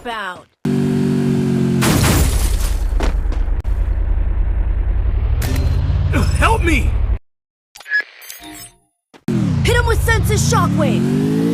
about? Help me! Hit him with Sense's shockwave!